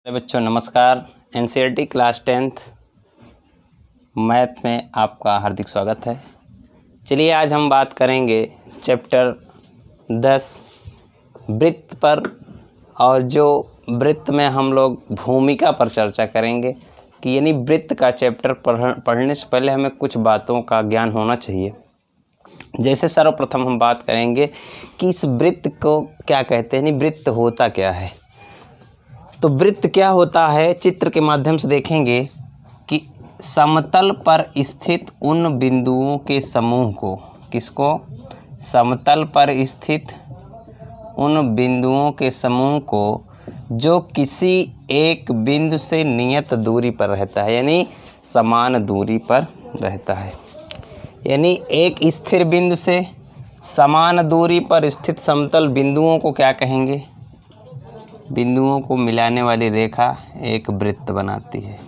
बच्चों नमस्कार। NCERT class 10th math में आपका हार्दिक स्वागत है। चलिए आज हम बात करेंगे चैप्टर 10 वृत्त पर, और जो वृत्त में हम लोग भूमिका पर चर्चा करेंगे कि यानी वृत्त का चैप्टर पढ़ने से पहले हमें कुछ बातों का ज्ञान होना चाहिए। जैसे सर्वप्रथम हम बात करेंगे कि इस वृत्त को क्या कहते हैं, यानी वृत्त होता क्या है। तो वृत्त क्या होता है, चित्र के माध्यम से देखेंगे कि समतल पर स्थित उन बिंदुओं के समूह को, किसको, समतल पर स्थित उन बिंदुओं के समूह को जो किसी एक बिंदु से नियत दूरी पर रहता है, यानी समान दूरी पर रहता है। यानी एक स्थिर बिंदु से समान दूरी पर स्थित समतल बिंदुओं को क्या कहेंगे, बिंदुओं को मिलाने वाली रेखा एक वृत्त बनाती है।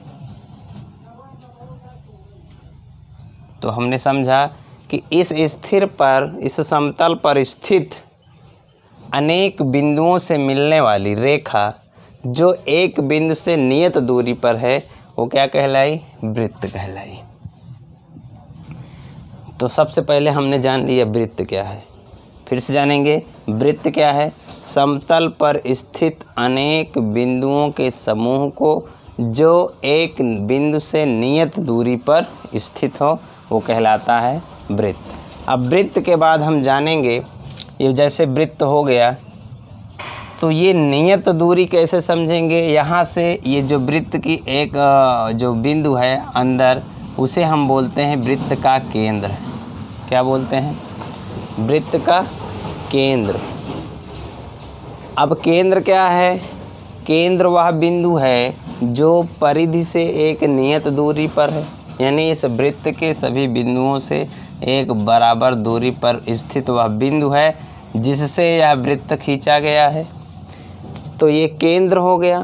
तो हमने समझा कि इस स्थिर पर, इस समतल पर स्थित अनेक बिंदुओं से मिलने वाली रेखा जो एक बिंदु से नियत दूरी पर है वो क्या कहलाई, वृत्त कहलाई। तो सबसे पहले हमने जान लिया वृत्त क्या है, फिर से जानेंगे वृत्त क्या है। समतल पर स्थित अनेक बिंदुओं के समूह को जो एक बिंदु से नियत दूरी पर स्थित हो वो कहलाता है वृत्त। अब वृत्त के बाद हम जानेंगे, ये जैसे वृत्त हो गया तो ये नियत दूरी कैसे समझेंगे। यहाँ से ये जो वृत्त की एक जो बिंदु है अंदर, उसे हम बोलते हैं वृत्त का केंद्र। क्या बोलते हैं, वृत्त का केंद्र। अब केंद्र क्या है, केंद्र वह बिंदु है जो परिधि से एक नियत दूरी पर है, यानी इस वृत्त के सभी बिंदुओं से एक बराबर दूरी पर स्थित वह बिंदु है जिससे यह वृत्त खींचा गया है। तो ये केंद्र हो गया।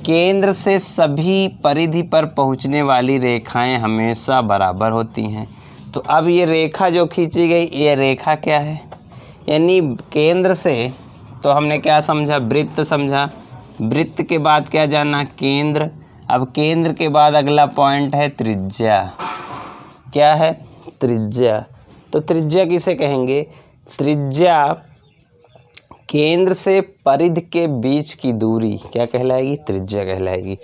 केंद्र से सभी परिधि पर पहुंचने वाली रेखाएं हमेशा बराबर होती हैं। तो अब ये रेखा जो खींची गई, ये रेखा क्या है, यानी केंद्र से, तो हमने क्या समझा, वृत्त समझा। वृत्त के बाद क्या जाना, केंद्र। अब केंद्र के बाद अगला पॉइंट है त्रिज्या। क्या है, त्रिज्या। तो त्रिज्या किसे कहेंगे, त्रिज्या केंद्र से परिधि के बीच की दूरी क्या कहलाएगी, त्रिज्या कहलाएगी।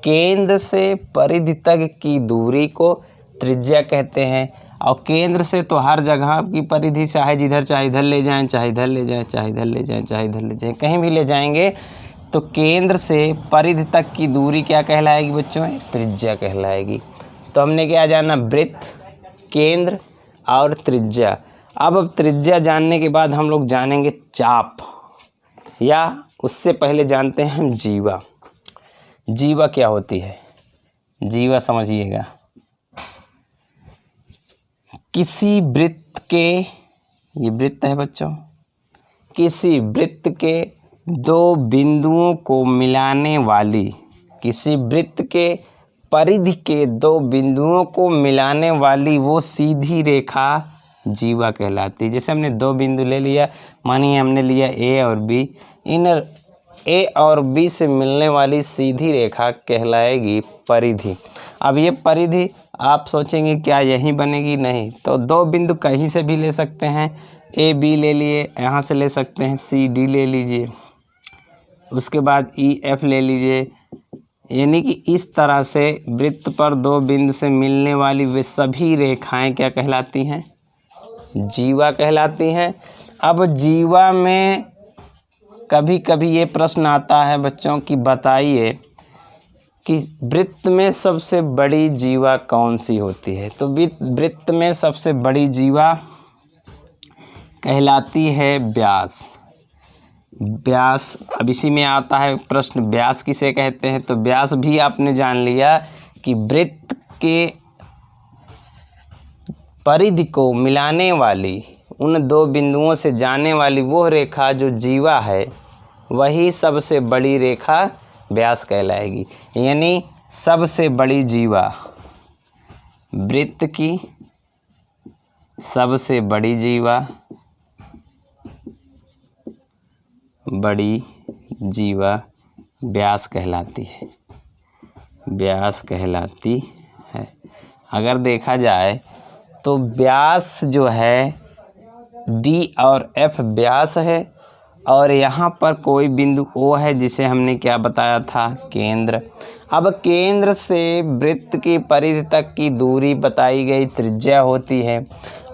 केंद्र से परिधि तक की दूरी को त्रिज्या कहते हैं। और केंद्र से तो हर जगह की परिधि, चाहे जिधर चाहे इधर ले जाएं, चाहे इधर ले जाएं, चाहे इधर ले जाएं, चाहे इधर ले जाएं, कहीं भी ले जाएंगे तो केंद्र से परिधि तक की दूरी क्या कहलाएगी बच्चों, त्रिज्या कहलाएगी। तो हमने क्या जाना, वृत्त, केंद्र और त्रिज्या। अब त्रिज्या जानने के बाद हम लोग जानेंगे चाप, या उससे पहले जानते हैं हम जीवा। जीवा क्या होती है, जीवा समझिएगा। किसी वृत्त के, ये वृत्त है बच्चों, किसी वृत्त के दो बिंदुओं को मिलाने वाली, किसी वृत्त के परिधि के दो बिंदुओं को मिलाने वाली वो सीधी रेखा जीवा कहलाती है। जैसे हमने दो बिंदु ले लिया, मानिए हमने लिया ए और बी, इन ए और बी से मिलने वाली सीधी रेखा कहलाएगी परिधि। अब ये परिधि आप सोचेंगे क्या यहीं बनेगी, नहीं। तो दो बिंदु कहीं से भी ले सकते हैं, ए बी ले लिए, यहाँ से ले सकते हैं सी डी ले लीजिए, उसके बाद ई एफ ले लीजिए। यानी कि इस तरह से वृत्त पर दो बिंदु से मिलने वाली वे सभी रेखाएं क्या कहलाती हैं, जीवा कहलाती हैं। अब जीवा में कभी कभी ये प्रश्न आता है बच्चों कि बताइए कि वृत्त में सबसे बड़ी जीवा कौन सी होती है। तो वृत्त में सबसे बड़ी जीवा कहलाती है व्यास। व्यास, अब इसी में आता है प्रश्न, व्यास किसे कहते हैं। तो व्यास भी आपने जान लिया कि वृत्त के परिधि को मिलाने वाली, उन दो बिंदुओं से जाने वाली वो रेखा जो जीवा है, वही सबसे बड़ी रेखा व्यास कहलाएगी। यानी सबसे बड़ी जीवा, वृत्त की सबसे बड़ी जीवा, बड़ी जीवा व्यास कहलाती है, व्यास कहलाती है। अगर देखा जाए तो व्यास जो है डी और एफ व्यास है, और यहाँ पर कोई बिंदु ओ है जिसे हमने क्या बताया था, केंद्र। अब केंद्र से वृत्त की परिधि तक की दूरी बताई गई त्रिज्या होती है।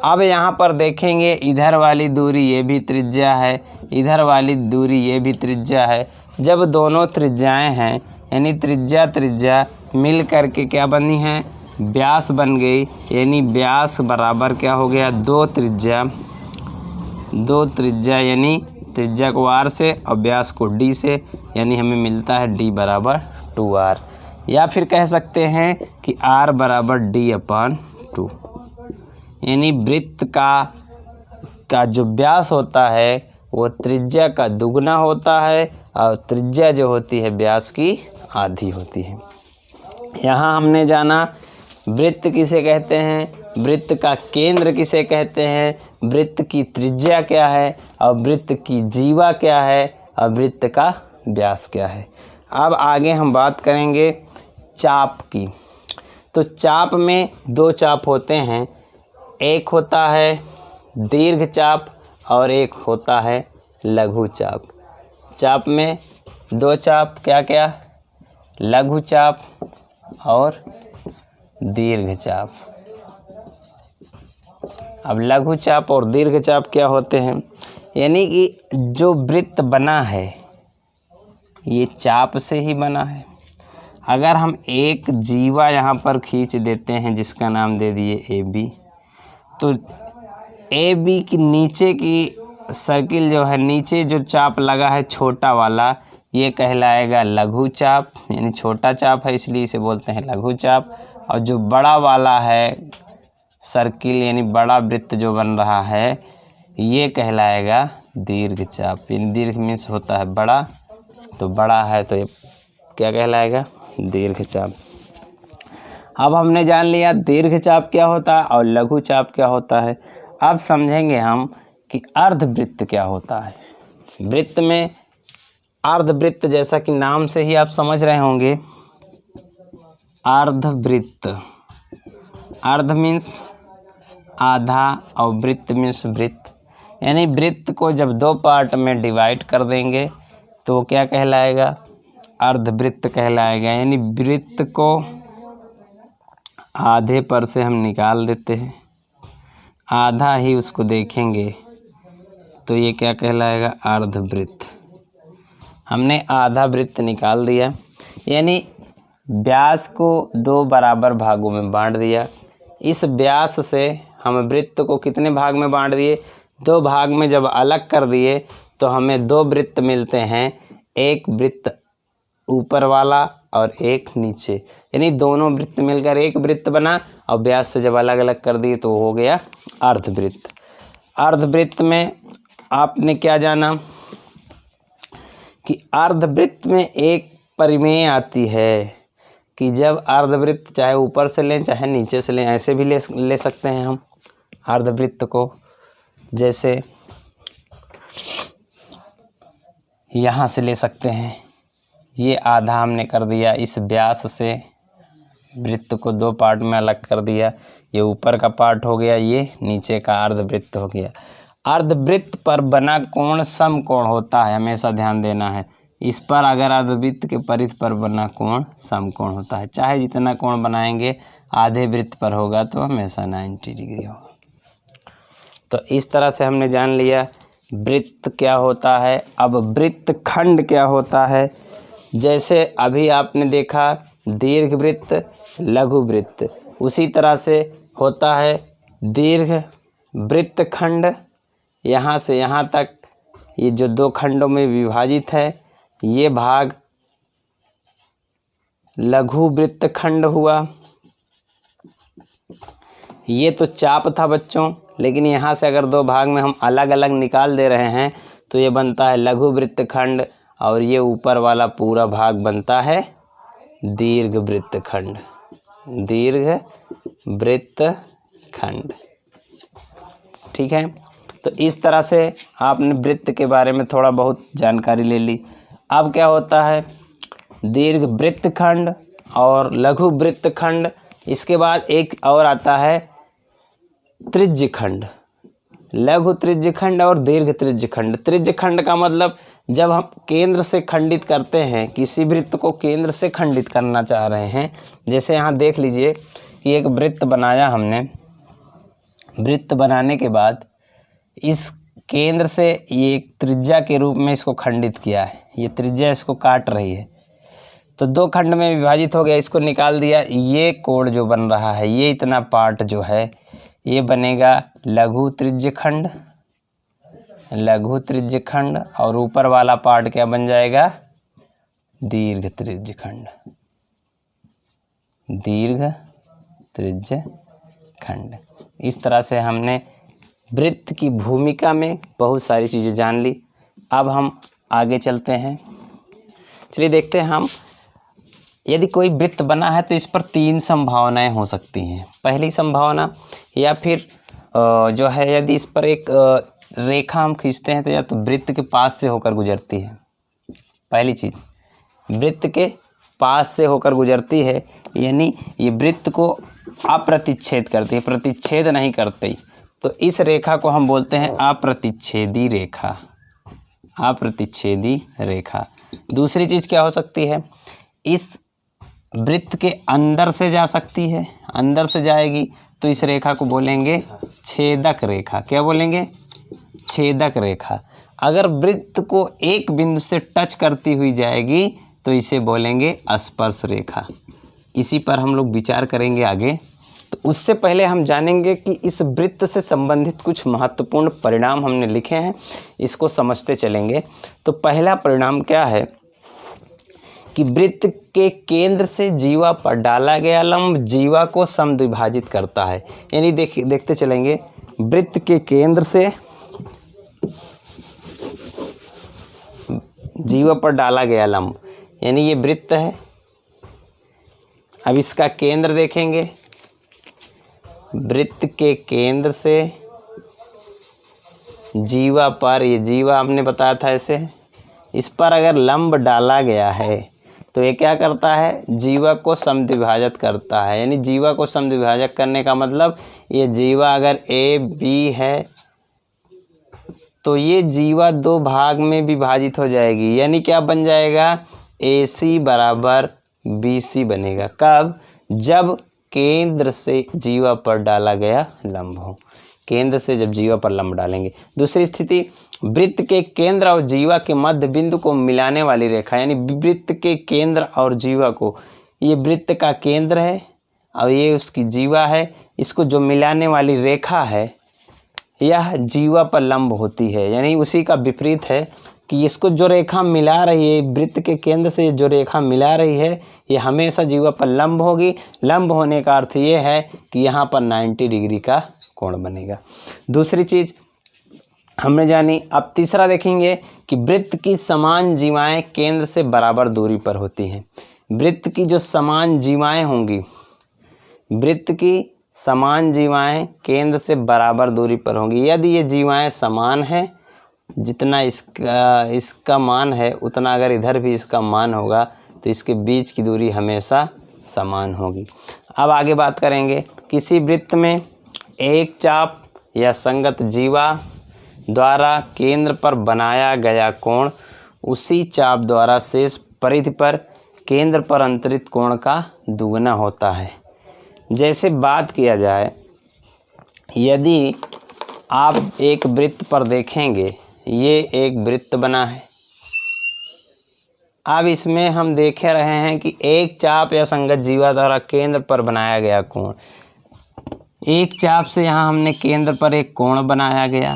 अब यहाँ पर देखेंगे इधर वाली दूरी ये भी त्रिज्या है, इधर वाली दूरी ये भी त्रिज्या है। जब दोनों त्रिज्याएं हैं यानी त्रिज्या त्रिज्या मिल करके क्या बनी है, व्यास बन गई। यानी व्यास बराबर क्या हो गया, दो त्रिज्या यानी त्रिज्या को r से और व्यास को d से, यानी हमें मिलता है d बराबर 2r। या फिर कह सकते हैं कि r बराबर d/2। यानी वृत्त का जो व्यास होता है वो त्रिज्या का दुगना होता है, और त्रिज्या जो होती है व्यास की आधी होती है। यहाँ हमने जाना वृत्त किसे कहते हैं, वृत्त का केंद्र किसे कहते हैं, वृत्त की त्रिज्या क्या है, और वृत्त की जीवा क्या है, और वृत्त का व्यास क्या है। अब आगे हम बात करेंगे चाप की। तो चाप में दो चाप होते हैं, एक होता है दीर्घ चाप और एक होता है लघु चाप। चाप में दो चाप क्या क्या, लघु चाप और दीर्घ चाप। अब लघु चाप और दीर्घ चाप क्या होते हैं, यानी कि जो वृत्त बना है ये चाप से ही बना है। अगर हम एक जीवा यहाँ पर खींच देते हैं जिसका नाम दे दिए ए बी, तो ए बी की नीचे की सर्किल जो है, नीचे जो चाप लगा है छोटा वाला, ये कहलाएगा लघु चाप, यानी छोटा चाप है इसलिए इसे बोलते हैं लघु चाप। और जो बड़ा वाला है सर्किल यानी बड़ा वृत्त जो बन रहा है ये कहलाएगा दीर्घ चाप। इन दीर्घ मीन्स होता है बड़ा, तो बड़ा है तो ये क्या कहलाएगा, दीर्घ चाप। अब हमने जान लिया दीर्घ चाप क्या होता है और लघु चाप क्या होता है। अब समझेंगे हम कि अर्धवृत्त क्या होता है। वृत्त में अर्धवृत्त, जैसा कि नाम से ही आप समझ रहे होंगे, अर्धवृत्त, अर्ध मीन्स आधा और वृत्त मीन्स वृत्त। यानी वृत्त को जब दो पार्ट में डिवाइड कर देंगे तो क्या कहलाएगा, अर्धवृत्त कहलाएगा। यानी वृत्त को आधे पर से हम निकाल देते हैं, आधा ही उसको देखेंगे तो ये क्या कहलाएगा, अर्धवृत्त। हमने आधा वृत्त निकाल दिया, यानी व्यास को दो बराबर भागों में बांट दिया। इस व्यास से हम वृत्त को कितने भाग में बांट दिए, दो भाग में जब अलग कर दिए तो हमें दो वृत्त मिलते हैं, एक वृत्त ऊपर वाला और एक नीचे। यानी दोनों वृत्त मिलकर एक वृत्त बना, और व्यास से जब अलग अलग कर दिए तो हो गया अर्धवृत्त। अर्धवृत्त में आपने क्या जाना कि अर्धवृत्त में एक परिमेय आती है कि जब अर्धवृत्त चाहे ऊपर से लें चाहे नीचे से लें, ऐसे भी ले सकते हैं हम अर्धवृत्त को। जैसे यहाँ से ले सकते हैं, ये आधा हमने कर दिया, इस व्यास से वृत्त को दो पार्ट में अलग कर दिया, ये ऊपर का पार्ट हो गया, ये नीचे का अर्धवृत्त हो गया। अर्धवृत्त पर बना कोण समकोण होता है, हमेशा ध्यान देना है। इस पर अगर अर्धवृत्त के परिधि पर बना कोण समकोण होता है। चाहे जितना कोण बनाएंगे आधे वृत्त पर होगा तो हमेशा 90 डिग्री होगा। तो इस तरह से हमने जान लिया वृत्त क्या होता है। अब वृत्त खंड क्या होता है, जैसे अभी आपने देखा दीर्घ वृत्त लघु वृत्त, उसी तरह से होता है दीर्घ वृत्त खंड। यहाँ से यहाँ तक ये जो दो खंडों में विभाजित है ये भाग लघु वृत्त खंड हुआ। ये तो चाप था बच्चों, लेकिन यहाँ से अगर दो भाग में हम अलग अलग निकाल दे रहे हैं तो ये बनता है लघु वृत्त खंड, और ये ऊपर वाला पूरा भाग बनता है दीर्घ वृत्त खंड। दीर्घ वृत्त खंड, ठीक है। तो इस तरह से आपने वृत्त के बारे में थोड़ा बहुत जानकारी ले ली। अब क्या होता है, दीर्घ वृत्तखंड और लघु वृत्तखंड। इसके बाद एक और आता है त्रिज्यखंड, लघु त्रिज्यखंड और दीर्घ त्रिज्यखंड। त्रिज्यखंड का मतलब जब हम केंद्र से खंडित करते हैं, किसी वृत्त को केंद्र से खंडित करना चाह रहे हैं, जैसे यहाँ देख लीजिए कि एक वृत्त बनाया हमने, वृत्त बनाने के बाद इस केंद्र से ये एक त्रिज्या के रूप में इसको खंडित किया है, ये त्रिज्या इसको काट रही है, तो दो खंड में विभाजित हो गया, इसको निकाल दिया। ये कोण जो बन रहा है, ये इतना पार्ट जो है ये बनेगा लघु त्रिज्यखंड, लघु त्रिज्यखंड, और ऊपर वाला पार्ट क्या बन जाएगा, दीर्घ त्रिज्यखंड, दीर्घ त्रिज्यखंड। इस तरह से हमने वृत्त की भूमिका में बहुत सारी चीज़ें जान ली। अब हम आगे चलते हैं। चलिए देखते हैं हम, यदि कोई वृत्त बना है तो इस पर तीन संभावनाएं हो सकती हैं। पहली संभावना, या फिर जो है यदि इस पर एक रेखा हम खींचते हैं तो या तो वृत्त के पास से होकर गुजरती है, पहली चीज़ वृत्त के पास से होकर गुजरती है, यानी ये वृत्त को अप्रतिच्छेद करती है, प्रतिच्छेद नहीं करती, तो इस रेखा को हम बोलते हैं अप्रतिच्छेदी रेखा, अप्रतिच्छेदी रेखा। दूसरी चीज़ क्या हो सकती है, इस वृत्त के अंदर से जा सकती है, अंदर से जाएगी तो इस रेखा को बोलेंगे छेदक रेखा। क्या बोलेंगे, छेदक रेखा। अगर वृत्त को एक बिंदु से टच करती हुई जाएगी तो इसे बोलेंगे स्पर्श रेखा। इसी पर हम लोग विचार करेंगे आगे। तो उससे पहले हम जानेंगे कि इस वृत्त से संबंधित कुछ महत्वपूर्ण परिणाम हमने लिखे हैं, इसको समझते चलेंगे। तो पहला परिणाम क्या है कि वृत्त के केंद्र से जीवा पर डाला गया लंब जीवा को समद्विभाजित करता है। यानी देखते चलेंगे, वृत्त के केंद्र से जीवा पर डाला गया लंब, यानी ये वृत्त है। अब इसका केंद्र देखेंगे, वृत्त के केंद्र से जीवा पर, ये जीवा हमने बताया था ऐसे, इस पर अगर लंब डाला गया है तो ये क्या करता है, जीवा को समद्विभाजक करता है। यानी जीवा को समद्विभाजक करने का मतलब, ये जीवा अगर ए बी है तो ये जीवा दो भाग में विभाजित हो जाएगी, यानी क्या बन जाएगा, ए सी बराबर बी सी बनेगा। कब, जब केंद्र से जीवा पर डाला गया लंब हो, केंद्र से जब जीवा पर लंब डालेंगे। दूसरी स्थिति, वृत्त के केंद्र और जीवा के मध्य बिंदु को मिलाने वाली रेखा, यानी वृत्त के केंद्र और जीवा को, ये वृत्त का केंद्र है और ये उसकी जीवा है, इसको जो मिलाने वाली रेखा है यह जीवा पर लंब होती है। यानी उसी का विपरीत है कि इसको जो रेखा मिला रही है, वृत्त के केंद्र से जो रेखा मिला रही है, ये हमेशा जीवा पर लंब होगी। लंब होने का अर्थ ये है कि यहाँ पर 90 डिग्री का कोण बनेगा। दूसरी चीज़ हमने जानी। अब तीसरा देखेंगे कि वृत्त की समान जीवाएं केंद्र से बराबर दूरी पर होती हैं। वृत्त की जो समान जीवाएं होंगी, वृत्त की समान जीवाएं केंद्र से बराबर दूरी पर होंगी। यदि ये जीवाएं समान हैं, जितना इसका मान है उतना अगर इधर भी इसका मान होगा तो इसके बीच की दूरी हमेशा समान होगी। अब आगे बात करेंगे, किसी वृत्त में एक चाप या संगत जीवा द्वारा केंद्र पर बनाया गया कोण उसी चाप द्वारा शेष परिधि पर केंद्र पर अंतरित कोण का दुगना होता है। जैसे बात किया जाए, यदि आप एक वृत्त पर देखेंगे, ये एक वृत्त बना है। अब इसमें हम देख रहे हैं कि एक चाप या संगत जीवा द्वारा केंद्र पर बनाया गया कोण, एक चाप से यहाँ हमने केंद्र पर एक कोण बनाया गया,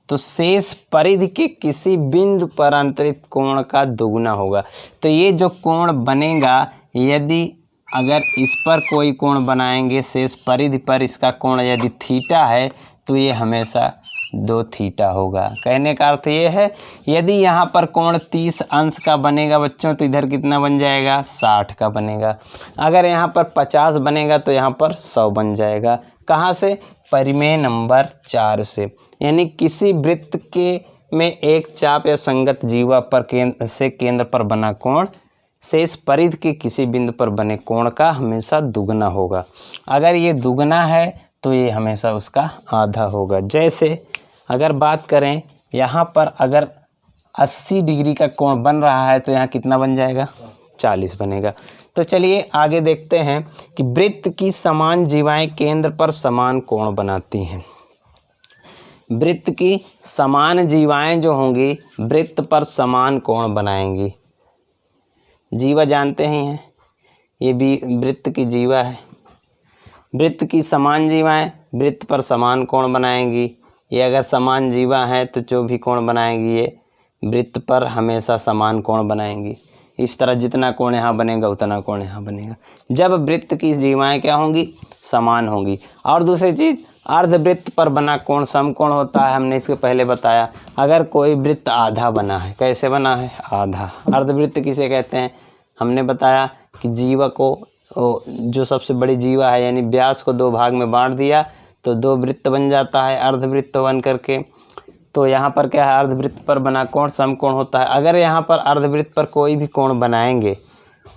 तो शेष परिधि के किसी बिंदु पर अंतरित कोण का दुगना होगा। तो ये जो कोण बनेगा, यदि अगर इस पर कोई कोण बनाएंगे शेष परिधि पर, इसका कोण यदि थीटा है तो ये हमेशा 2 थीटा होगा। कहने का अर्थ ये है, यदि यहाँ पर कोण 30 अंश का बनेगा बच्चों, तो इधर कितना बन जाएगा, 60 का बनेगा। अगर यहाँ पर 50 बनेगा तो यहाँ पर 100 बन जाएगा। कहाँ से, परिमेय नंबर 4 से। यानी किसी वृत्त के में एक चाप या संगत जीवा पर केंद्र पर बना कोण शेष परिधि के किसी बिंदु पर बने कोण का हमेशा दुगना होगा। अगर ये दुगना है तो ये हमेशा उसका आधा होगा। जैसे अगर बात करें यहाँ पर अगर 80 डिग्री का कोण बन रहा है तो यहाँ कितना बन जाएगा, 40 बनेगा। तो चलिए आगे देखते हैं कि वृत्त की समान जीवाएं केंद्र पर समान कोण बनाती हैं। वृत्त की समान जीवाएं जो होंगी वृत्त पर समान कोण बनाएंगी। जीवा जानते ही हैं, ये भी वृत्त की जीवा है। वृत्त की समान जीवाएं वृत्त पर समान कोण बनाएंगी। ये अगर समान जीवा है तो जो भी कोण बनाएंगी ये वृत्त पर हमेशा समान कोण बनाएंगी। इस तरह जितना कोण यहाँ बनेगा उतना कोण यहाँ बनेगा जब वृत्त की जीवाएं क्या होंगी, समान होंगी। और दूसरी चीज़, अर्धवृत्त पर बना कोण समकोण होता है। हमने इसके पहले बताया। अगर कोई वृत्त आधा बना है, कैसे बना है, आधा। अर्धवृत्त किसे कहते हैं, हमने बताया कि जीवा को, जो सबसे बड़ी जीवा है यानी व्यास को 2 भाग में बांट दिया तो 2 वृत्त बन जाता है अर्धवृत्त बन करके। तो यहाँ पर क्या है, अर्धवृत्त पर बना कोण समकोण होता है। अगर यहाँ पर अर्धवृत्त पर कोई भी कोण बनाएंगे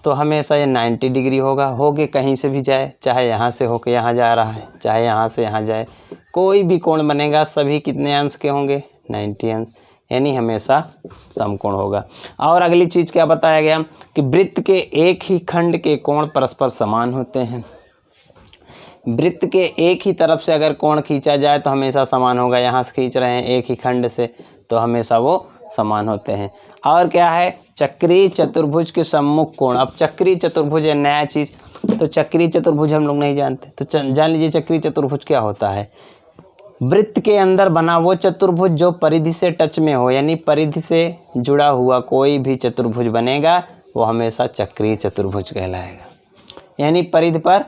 तो हमेशा ये 90 डिग्री होगा, होके कहीं से भी जाए, चाहे यहाँ से होके यहाँ जा रहा है, चाहे यहाँ से यहाँ जाए, कोई भी कोण बनेगा सभी कितने अंश के होंगे, 90 अंश, यानी हमेशा समकोण होगा। और अगली चीज़ क्या बताया गया कि वृत्त के एक ही खंड के कोण परस्पर समान होते हैं। वृत्त के एक ही तरफ से अगर कोण खींचा जाए तो हमेशा समान होगा। यहाँ से खींच रहे हैं एक ही खंड से तो हमेशा वो समान होते हैं। और क्या है, चक्रीय चतुर्भुज के सम्मुख कोण। अब चक्रीय चतुर्भुज है नया चीज़, तो चक्रीय चतुर्भुज हम लोग नहीं जानते, तो जान लीजिए चक्रीय चतुर्भुज क्या होता है। वृत्त के अंदर बना वो चतुर्भुज जो परिधि से टच में हो, यानी परिधि से जुड़ा हुआ कोई भी चतुर्भुज बनेगा वो हमेशा चक्रीय चतुर्भुज कहलाएगा। यानी परिधि पर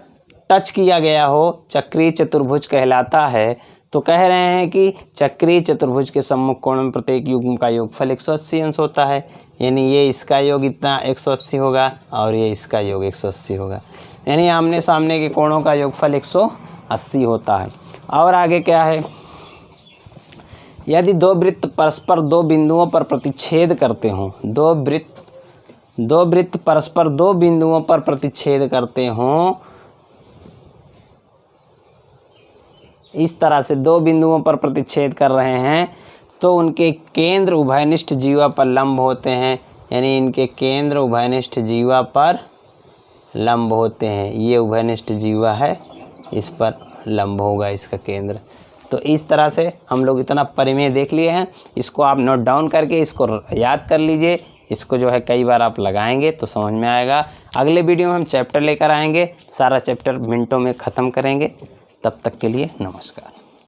टच किया गया हो, चक्रीय चतुर्भुज कहलाता है। तो कह रहे हैं कि चक्रीय चतुर्भुज के सम्मुख कोण में प्रत्येक युग्म का योगफल 180 अंश होता है। यानी ये इसका योग इतना 180 होगा और ये इसका योग 180 होगा। यानी आमने सामने के कोणों का योगफल 180 होता है। और आगे क्या है, यदि 2 वृत्त परस्पर 2 बिंदुओं पर प्रतिच्छेद करते हों, 2 वृत्त परस्पर 2 बिंदुओं पर प्रतिच्छेद करते हों, इस तरह से 2 बिंदुओं पर प्रतिच्छेद कर रहे हैं तो उनके केंद्र उभयनिष्ठ जीवा पर लंब होते हैं। यानी इनके केंद्र उभयनिष्ठ जीवा पर लंब होते हैं। ये उभयनिष्ठ जीवा है, इस पर लंब होगा इसका केंद्र। तो इस तरह से हम लोग इतना परिमेय देख लिए हैं। इसको आप नोट डाउन करके इसको याद कर लीजिए। इसको जो है कई बार आप लगाएंगे तो समझ में आएगा। अगले वीडियो में हम चैप्टर लेकर आएंगे, सारा चैप्टर मिनटों में ख़त्म करेंगे। तब तक के लिए नमस्कार।